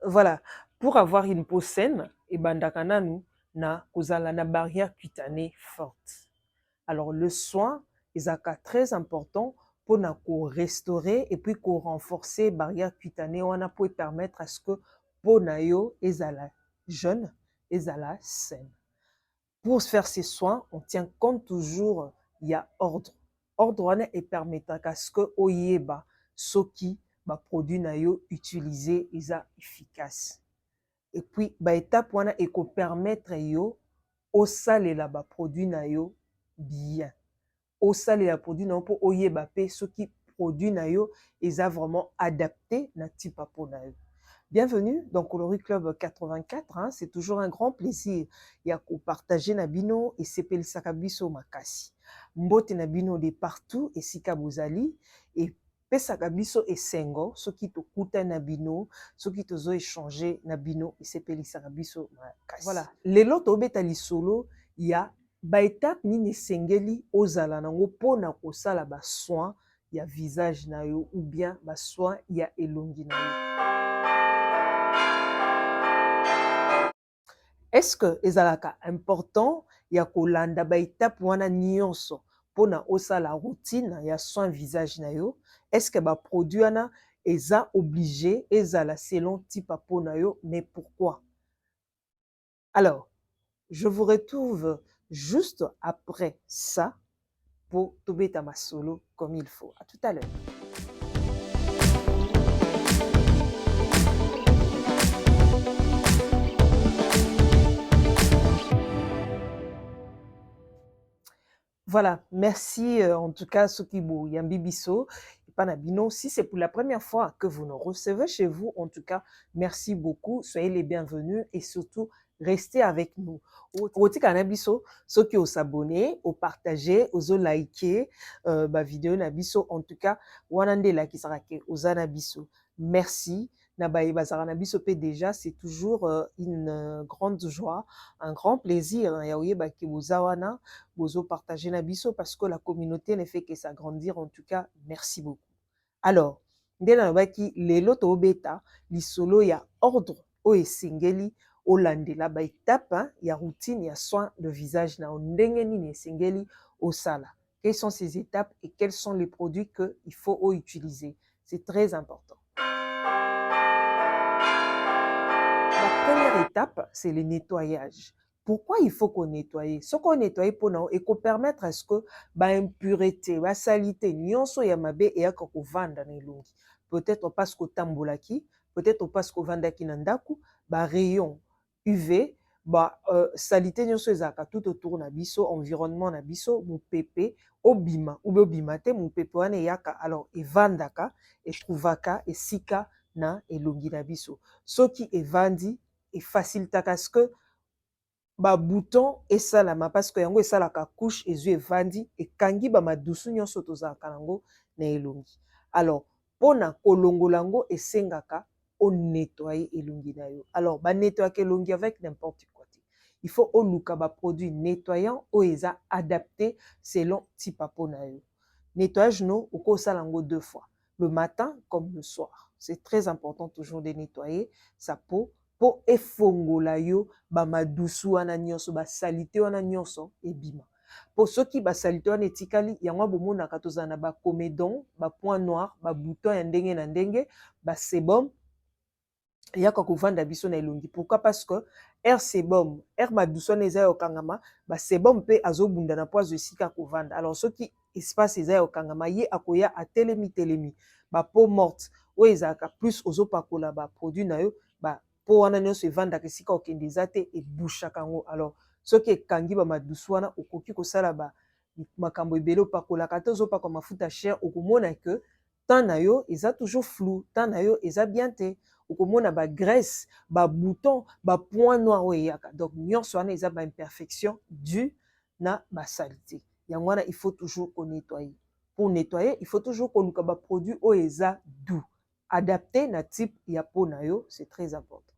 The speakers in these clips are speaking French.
Voilà, pour avoir une peau saine, et bandakananu na kozala na barrière cutanée forte. Alors le soin ezaka très important pour na restaurer et puis renforcer barrière cutanée wana pour permettre à ce que peau na yo ezala jeune, ezala saine. Pour faire ces soins, on tient compte toujours, il y a ordre. Ordre wana et permettre à ce que oyeba soki ba produit na yo utilisé eza efficace. Et puis ba étape wana et ko permettre yo osalela ba produit na yo bien. Osalela produit na yo po oyeba pe soki produit na yo eza vraiment adapté na type à peau na yo. Bienvenue dans Coloris Club 84, hein, c'est toujours un grand plaisir. Il y a partager Nabino et sepel sakabiso makasi. Mbote Nabino de partout et sika bozali et pesaka biso esengo soki tokuta na bino soki tozo échanger na bino esepelisaka biso makasi. Voilà, lelo tobeta lisolo ya ba étape nini esengeli ozala nango mpona kosala ba soin ya visage na yo ou bien ba soin ya elongi na yo. Est-ce que ezalaka important ya kolanda ba étape wana nyonso mpona osala routine ya soin visage na yo? Est-ce que ba produit wana eza obligé ezala selon type à peau na yo? Mais pourquoi? Alors, je vous retrouve juste après ça pour tobeta masolo comme il faut. À tout à l'heure. Voilà, merci en tout cas Sokibo Yambibiso. Panabino, si c'est pour la première fois que vous nous recevez chez vous, en tout cas, merci beaucoup, soyez les bienvenus et surtout, restez avec nous. Au Nabiso, ceux qui ont s'abonné, au partagé, aux liké, ma vidéo Nabiso, en tout cas, Wanande la qui sera aux Anabiso. Merci. Déjà, c'est toujours une grande joie, un grand plaisir. Yaoye Baki Bozawana, Bozo partager Nabiso parce que la communauté ne fait que s'agrandir. En tout cas, merci beaucoup. Alors, ndena baki lelo to beta lisolo ya ordre o esengeli olandela ba étape ya routine ya soin de visage na ndenge nini esengeli osala. Quelles sont ces étapes et quels sont les produits que il faut utiliser? C'est très important. La première étape, c'est le nettoyage. Pourquoi il faut qu'on nettoie? Ce qu'on nettoie pour nous et qu'on permettre à ce que ba impureté, ba salité, nyonso ya mabe et ko vanda na elongi. Peut-être parce que tambolaki, peut-être parce que vandaki na ndaku, ba rayon UV, ba salité nyonso ezaka tout autour na biso, environnement na biso, mu pepe obima ou obima te mu pepe wana yaka alors evandaka et trouvaka et sika na elongi na biso. Soki evandi et facile parce que ba bouton esalama parce que yango esalaka couche ezu evandi ekangi ba madusu nyonso tozalaka nango na elongi. Alors pona kolongola yango esengaka o nettoyer elongi na yo. Alors ba nettoyer elongi avec n'importe quoi. Il faut oluka ba produit nettoyant o eza adapté selon type à peau na yo. Nettoyage no oko salango 2 fois, le matin comme le soir. C'est très important toujours de nettoyer sa peau pour efongola yo ba madusu wana nyonso ba salité wana nyonso ebima. Pour ceux qui ba salité wana etikali yango bomonaka tozana na ba comédon, ba point noir, ba bouton ya ndenge na ndenge, ba sebum yaka kovanda biso na elongi. Pourquoi? Parce que air sebum, air madusu wana eza yo kangama, ba sebum pe azobunda na poise esika kovanda. Alors ceux qui espace eza yo kangama ye akoya atelemi telemi ba peau morte o ezaka plus ozopakola ba produit na yo ba peau wana nyonso evandaka esika okende eza te ebushaka yango. Alors soki ekangi ba madusu wana okoki kosala ba makambo ebele opakolaka te ozopaka mafuta cher okomona que temps na yo eza toujours flou, temps na yo eza bien te okomona ba graisse ba bouton ba point noir o eyaka. Donc nyonso wana eza ba imperfection due na ba saleté. Yango wana il faut toujours qu'on nettoyer. Pour nettoyer, il faut toujours qu'on luka ba produit o eza doux, adapté na type ya peau na yo, c'est très important.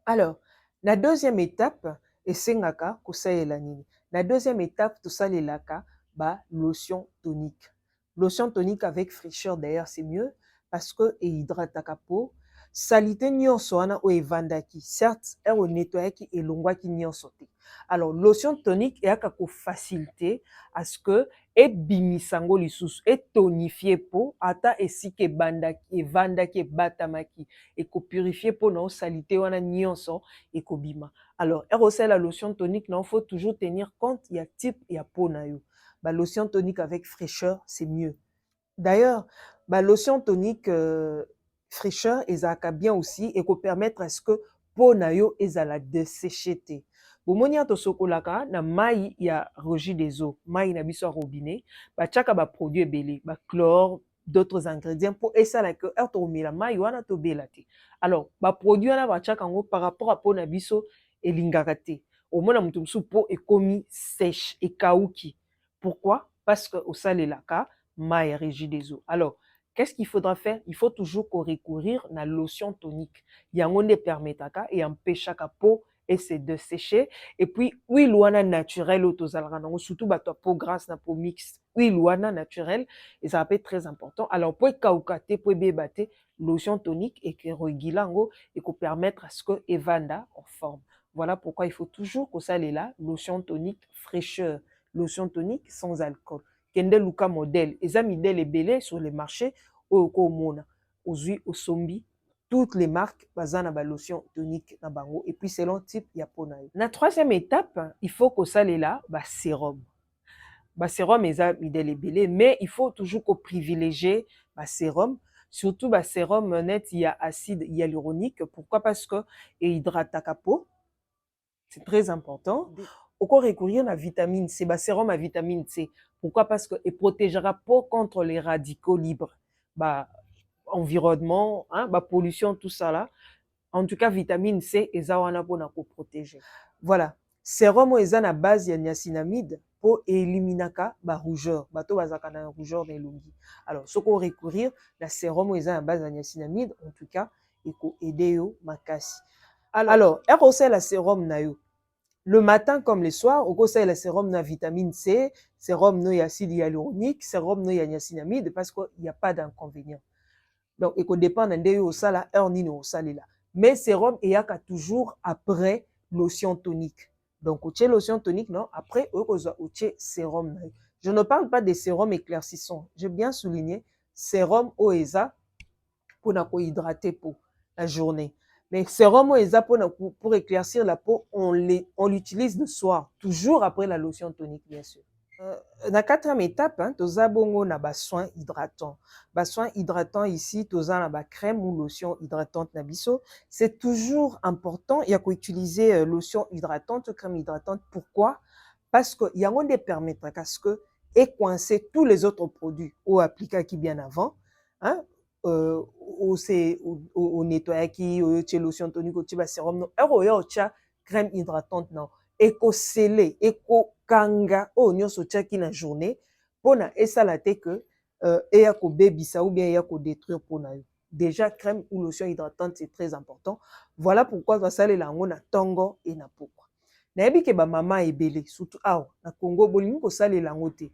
Alors, la deuxième étape esengaka kosalela nini? La deuxième étape tosalelaka ba lotion tonique. Lotion tonique avec fraîcheur d'ailleurs, c'est mieux parce que hydrataka peau. salité nyonso wana o evandaki certes ero nettoyaki elongwaki nyonso te. Alors lotion tonique eyaka kofacilite à ce que ebimisa yango lisusu etonifie po ata esika evandaki ebatamaki ekopurifie mpo na salite wana nyonso ekobima. Alors la lotion tonique non faut toujours tenir compte ya type ya peau na yo. Ba lotion tonique avec fraîcheur c'est mieux. D'ailleurs ba lotion tonique fraîcheur ezalaka bien aussi et ko permettre à ce que peau na yo ezala desséché te. Bomoni to sokolaka na mai ya Roger des eaux, mai na biso robinet, ba tchaka ba produit ebele, ba chlore, d'autres ingrédients pour esala que to mela mai wana to belate. Alors ba produit wana ba tchaka ngo par rapport à peau na biso elingaka te. Au mona mutu musu peau ekomi sèche et kauki. Pourquoi? Parce que au salelaka mai Roger des eaux. Alors qu'est-ce qu'il faudra faire? Il faut toujours recourir à la lotion tonique. Il y a un permetaka et empêche la peau et se dessécher. Et puis, huile ouana naturelle, surtout la peau grasse, la peau mixte. Huile ouana naturelle, et ça peut être très important. Alors, pour kaukate, pour bébate, lotion tonique et que regilango et qu'on permettre à ce que evanda en forme. Voilà pourquoi il faut toujours que ça là, lotion tonique fraîcheur, lotion tonique sans alcool. Kende luka modèle, eza midèle ebele sur le marché oyo komona ozwi osombi toutes les marques bazana ba lotion tonique na bango et puis selon type ya peau na yo. Na troisième étape, il faut kosalela ba sérum. Ba sérum eza midèle ebele mais il faut toujours ko privilégier ba sérum, surtout ba sérum net il y a acide hyaluronique. Pourquoi? Parce que hydrataka peau. C'est très important. Au corps recourir à la vitamine C, bah, sérum à vitamine C. Pourquoi? Parce que il protégera peau contre les radicaux libres. Bah, environnement, hein, bah, pollution, tout ça là. En tout cas, vitamine C, et ça, on a pour protéger. Voilà. Sérum, ils ont à base de niacinamide pour éliminer la rougeur. Bato bazaka na rougeur des lungi. Alors, ce qu'on recourir, la sérum, ils ont à base de niacinamide, en tout cas, et qu'on aide yo makasi. Alors, elle conseille la sérum na yo. Le matin comme le soir, on conseille la sérum na vitamine C, sérum no acide hyaluronique, sérum no niacinamide parce qu'il n'y a pas d'inconvénient. Donc, il dépend de yo sala, heure ni no sala là. Mais sérum il y a toujours après lotion tonique. Donc, au lotion tonique non, après au sérum. Je ne parle pas des sérums éclaircissants. J'ai bien souligné sérum OESA pour hydrater peau la journée. Mais sérum pour éclaircir la peau, on l'utilise le soir, toujours après la lotion tonique, bien sûr. La quatrième étape, toza bongo na ba soin hydratant. Ba soin hydratant ici, toza na ba crème ou lotion hydratante na biso. C'est toujours important, il y a qu'à utiliser lotion hydratante, crème hydratante. Pourquoi? Parce que il y a un des permettre à ce que et coincer tous les autres produits ou appliquer qui bien avant, hein, au nettoyaki, au lotion tonique, au sérum, non, au crème hydratante, non, éco-scellé, éco-kanga, oh, nyonso tchaki na journée, pona esala te que, eya ko bebisa ou bien eya ko détruire pona yo. Déjà, crème ou lotion hydratante, c'est très important. Voilà pourquoi va saler lango na tongo et na pokwa. Nayebi ke ba mama ebele, surtout awa, na Congo, bolingi ko saler lango te.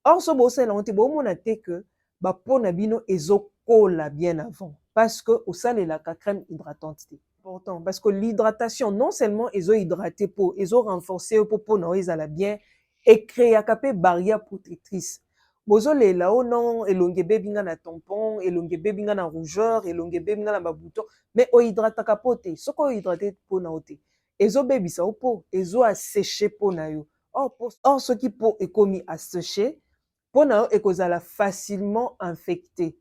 Or, so bo saler lango te, bo mona te que, ba pona bino ezokola bien avant. Parce que, au sale la crème hydratante te. Important. Parce que l'hydratation, non seulement ils ont hydraté peau, ils ont renforcé peau, non, ils allaient bien, et créer à capé barrière protectrice. Bozo le là-haut, non, elonge bébinga na tampon, elonge bébinga na rougeur, elonge bébinga na babouton, mais o hydrata capote, ce qu'on hydraté peau na ote. Ezo baby sa peau, ezo a séché peau na yo. Or, ce qui peau est commis à sécher, peau na yo est causala facilement infecté.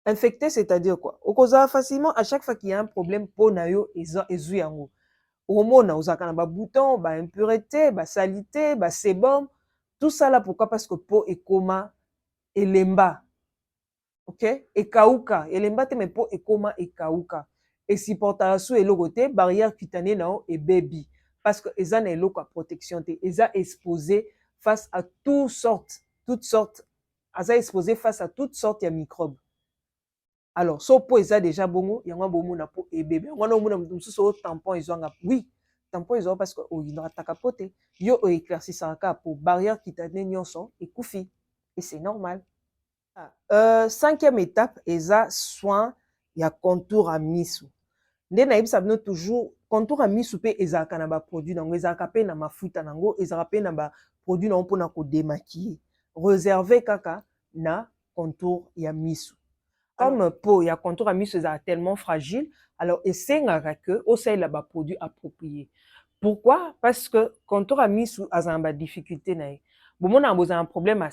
Infecté, c'est-à-dire quoi? Au cause facilement, à chaque fois qu'il y a un problème, peau na yo ezu yango. Hormone, ozaka na ba bouton, ba impureté, ba salité, ba sébum, tout ça là pourquoi? Parce que peau est coma elemba. OK? Et kauka, elemba te mais peau est coma et kauka. Et si porta sous eloko te, barrière cutanée na et baby parce que eza na eloko protection te, eza exposé face à toutes sortes, eza exposé face à toutes sortes de microbes. Alors, so po eza déjà bongo, yango bomo na po et bébé. Wana omona musu so tampon ezwanga. Oui, tampon ezwa parce que o hydrataka po te, yo o éclaircissaka po barrière cutanée nyonso ekufi et c'est normal. Cinquième étape eza soin ya contour à misu. Nde nayebisa bino toujours contour à misu mpe ezalaka na baproduit nango, ezalaka mpe na mafuta nango, ezalaka mpe na baproduit nango mpona kodemaquiller. Réservé kaka na contour ya misu. Comme peau ya contour à misu ezalaka tellement fragile, alors esengaka ke osalela baproduit approprié. Pourquoi? Parce que contour à misu azala na badifficulté na ye. Bomona bozala un problème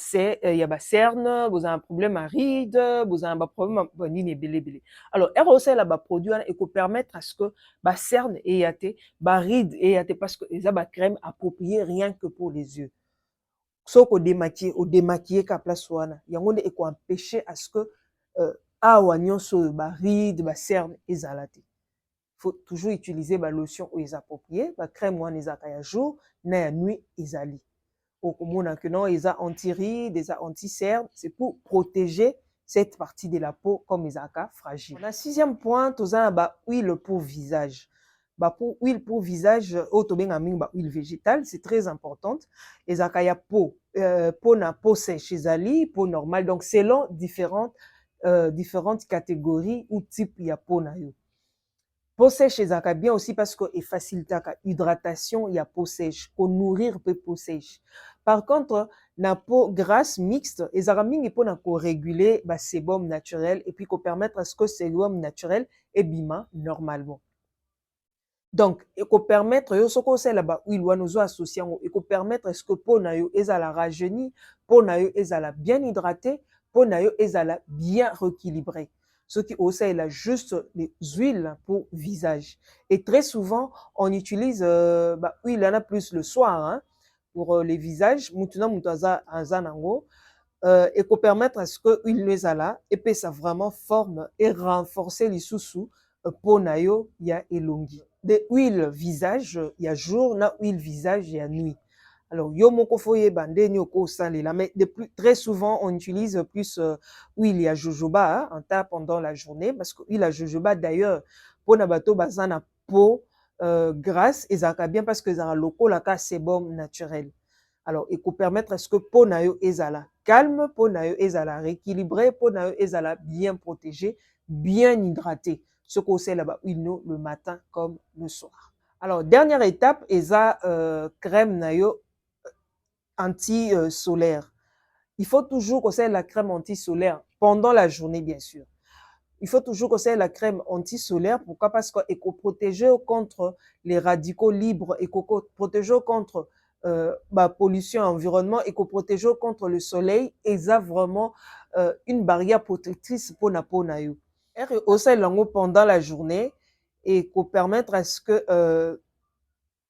ya bacerne, bozala un problème à ride, bozala un problème nini ebele. Alors ere osalela baproduit wana ekopermettre à ce que bacerne eya te, baride eya te, parce que eza bacrème approprié rien que pour les yeux. Soki odemaquiller ka place wana yango nde ekoempêcher à ce que awa nyonso oyo baride bacerne ezala te. Faut toujours utiliser ba lotion oyo approprié, ba crème wana ezalaka ya jour na ya nuit ezali. Okomona que non eza anti-ride, eza anti-cerne, c'est pour protéger cette partie de la peau comme ezalaka fragile. Na sixième point, toza na ba huile pour visage. Huile pour visage, otobenga mingi ba huile végétale, c'est très importante. Ezalaka ya peau, peau na peau sèche ezali, peau normale. Donc selon différentes catégories ou types ya peau na yo. Peau sèche ezalaka bien aussi parce que efacilitaka hydratation ya peau sèche, ko nourrir pe peau sèche. Par contre, na peau grasse mixte, ezalaka mingi mpona ko réguler ba sébum naturel et puis ko permettre à ce que sébum naturel ebima normalement. Donc, eko permettre yo soko osala ba huile wana ozo associer yango, eko permettre est-ce que peau na yo ezala rajeunie, peau na yo ezala bien hydratée, peau na yo ezala bien rééquilibrée. Ce qui osalela juste les huiles pour visage. Et très souvent, on utilise huile en a plus le soir hein, pour les visages. Mutuna mutaza anzanango. Et pour permettre à ce que l'huile ezala et puis ça vraiment forme et renforcer les sous peau na yo ya elongi. De huile visage ya jour na huile visage ya nuit. Alors, yo moko foye bande ni oko salela, mais très souvent on utilise plus huile ya jojoba en tas pendant la journée parce que huile ya jojoba d'ailleurs pour na bato bazana peau grasse ezalaka bien parce que ezalaka lokola ka sébum naturel. Alors, il peut permettre à ce que peau na yo ezala calme, peau na yo ezala rééquilibré, peau na yo ezala bien protégé, bien hydraté. Ce qu'on sait là-bas, le matin comme le soir. Alors, dernière étape, eza crème na yo anti-solaire. Il faut toujours qu'on ait la crème anti-solaire pendant la journée, bien sûr. Il faut toujours qu'on ait la crème anti-solaire. Pourquoi? Parce qu'elle protège contre les radicaux libres, et protège contre la pollution environnement, et protège contre le soleil. Et ça vraiment une barrière protectrice pour la peau na yo. Et aussi lango pendant la journée et pour permettre à ce que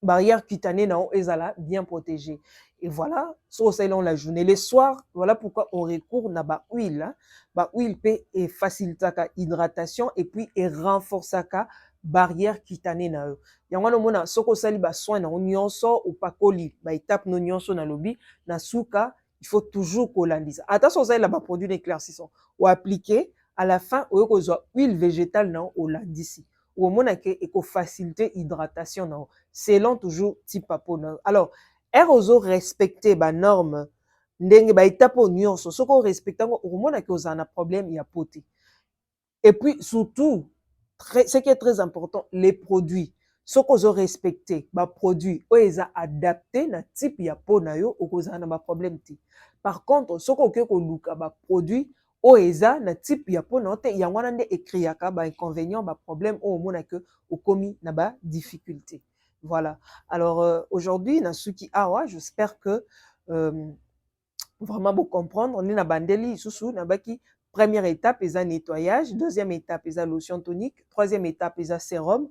barrière cutanée na ezala bien protégée. Et voilà, so selon la journée. Le soir, voilà pourquoi on recourt na ba huile. Hein? Ba huile peut et facilitaka hydratation et puis et renforçaka barrière cutanée na yo. Yango no mona soko sali ba soin na nyonso ou pakoli ba étape no nyonso na lobi na suka, il faut toujours kolandisa. Attention ça la ba produit d'éclaircissement ou appliquer à la fin au kozwa huile végétale na olandisi. Ou mona ke eko faciliter hydratation na selon toujours type à peau. Alors, ozo respecter ba norme ndenge ba étape nyonso soko respecter ngo omona ke ozana problème ya peau. Et puis surtout ce qui est très important, les produits soko ozo respecter ba produits o eza adapté na type ya peau na yo okozana ba problème ti. Par contre soko oke ko luka ba produits o eza na type ya peau na te yango wana nde ekriaka ba inconvénients ba problème o omona ke okomi na ba difficulté. Voilà. Alors aujourd'hui, Nasuki Awa, j'espère que vraiment vous comprendre. On est na bandeli sous nabaki. Première étape, ils nettoyage. Deuxième étape, ils lotion tonique. Troisième étape, ils sérum.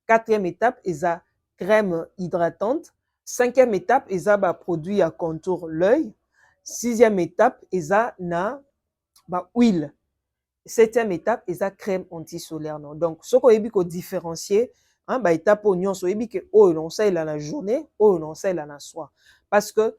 Quatrième étape, ils crème hydratante. Cinquième étape, ils produit à contour l'œil. Sixième étape, ils na huile. Septième étape, ils crème anti-solaire. Donc, ce qu'on a différencier. Hein, ba étape oignon so ebi que oh non ça il a la journée oh non ça il a la soir parce que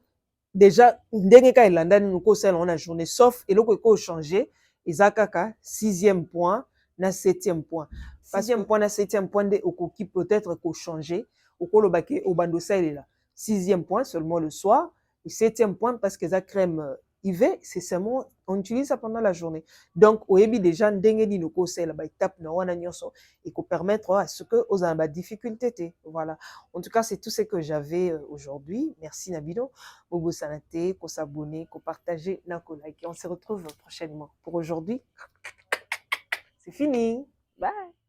déjà ndenge ka ilanda nous ko ça la journée sauf et loko ko changer ezakaka sixième point na septième point sixième point na septième point de okoki peut-être ko changer okoloba ke obando ça il là sixième point seulement le soir et septième point parce que ça crème IV c'est seulement on utilise ça pendant la journée. Donc, au début, déjà, ndenge ni noko c'est la étape na wana nyonso et qu'on permettre à ce que aux amba difficulté. Voilà. En tout cas, c'est tout ce que j'avais aujourd'hui. Merci Nabino. Bobo Sanate, qu'on s'abonner, qu'on partager, qu'on like. On se retrouve prochainement. Pour aujourd'hui, c'est fini. Bye.